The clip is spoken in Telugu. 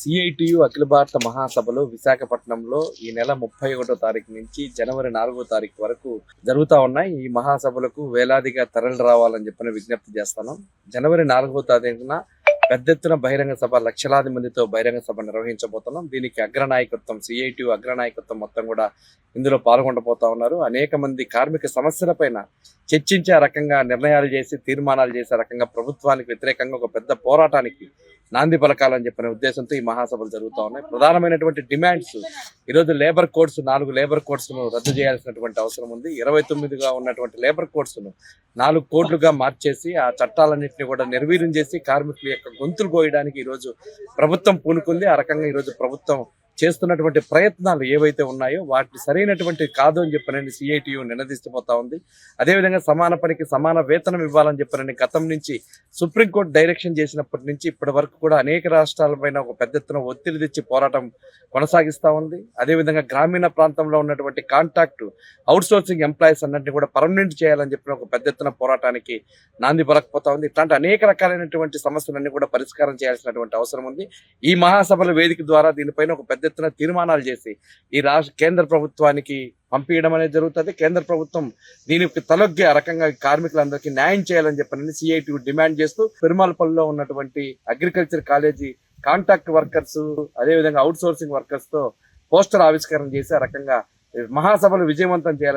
సిఐటియు అఖిల భారత మహాసభలు విశాఖపట్నంలో ఈ నెల 31వ తారీఖు నుంచి జనవరి 4వ తారీఖు వరకు జరుగుతూ ఉన్నాయి. ఈ మహాసభలకు వేలాదిగా తరలి రావాలని చెప్పని విజ్ఞప్తి చేస్తాను. జనవరి 4వ తారీఖున పెద్ద ఎత్తున బహిరంగ సభ, లక్షలాది మందితో బహిరంగ సభ నిర్వహించబోతున్నాం. దీనికి అగ్రనాయకత్వం, సిఐటియు అగ్రనాయకత్వం మొత్తం కూడా ఇందులో పాల్గొనబోతా ఉన్నారు. అనేక మంది కార్మిక సమస్యలపైన చర్చించే రకంగా నిర్ణయాలు చేసి, తీర్మానాలు చేసే రకంగా ప్రభుత్వానికి వ్యతిరేకంగా ఒక పెద్ద పోరాటానికి నాంది పలకాలని చెప్పిన ఉద్దేశంతో ఈ మహాసభలు జరుగుతూ ఉన్నాయి. ప్రధానమైనటువంటి డిమాండ్స్ ఈరోజు లేబర్ కోడ్స్, 4 లేబర్ కోడ్స్ ను రద్దు చేయాల్సినటువంటి అవసరం ఉంది. 29గా ఉన్నటువంటి లేబర్ కోడ్స్ ను 4 కోడ్లుగా మార్చేసి ఆ చట్టాలన్నింటినీ కూడా నిర్వీర్యం చేసి కార్మికుల యొక్క గొంతులు కోయడానికి ఈరోజు ప్రభుత్వం పూనుకుంది. ఆ రకంగా ఈరోజు ప్రభుత్వం చేస్తున్నటువంటి ప్రయత్నాలు ఏవైతే ఉన్నాయో వాటిని సరైనటువంటి కాదు అని చెప్పనని సిఐటియు నినదిస్తూ ఉంది. అదేవిధంగా సమాన పనికి సమాన వేతనం ఇవ్వాలని చెప్పనని గతం నుంచి సుప్రీంకోర్టు డైరెక్షన్ చేసినప్పటి నుంచి ఇప్పటి వరకు కూడా అనేక రాష్ట్రాలపైన ఒక పెద్ద ఎత్తున ఒత్తిడి తెచ్చి పోరాటం కొనసాగిస్తూ ఉంది. అదేవిధంగా గ్రామీణ ప్రాంతంలో ఉన్నటువంటి కాంట్రాక్ట్ అవుట్సోర్సింగ్ ఎంప్లాయీస్ అన్నింటినీ కూడా పర్మనెంట్ చేయాలని చెప్పిన ఒక పెద్ద ఎత్తున పోరాటానికి నాంది పలకపోతా ఉంది. ఇట్లాంటి అనేక రకాలైనటువంటి సమస్యలన్నీ కూడా పరిష్కారం చేయాల్సినటువంటి అవసరం ఉంది. ఈ మహాసభల వేదిక ద్వారా దీనిపైన ఒక పెద్ద ఎత్తున తీర్మానాలు చేసి ఈ కేంద్ర ప్రభుత్వానికి పంపించడం అనేది జరుగుతుంది. కేంద్ర ప్రభుత్వం దీనికి తలొగ్గి ఆ రకంగా కార్మికులందరికీ న్యాయం చేయాలని చెప్పని సిఐటియు డిమాండ్ చేస్తూ పెరుమాలపల్లిలో ఉన్నటువంటి అగ్రికల్చర్ కాలేజీ కాంట్రాక్ట్ వర్కర్స్, అదేవిధంగా అవుట్ సోర్సింగ్ వర్కర్స్ తో పోస్టర్ ఆవిష్కరణ చేసి ఆ రకంగా మహాసభలు విజయవంతం చేయాలని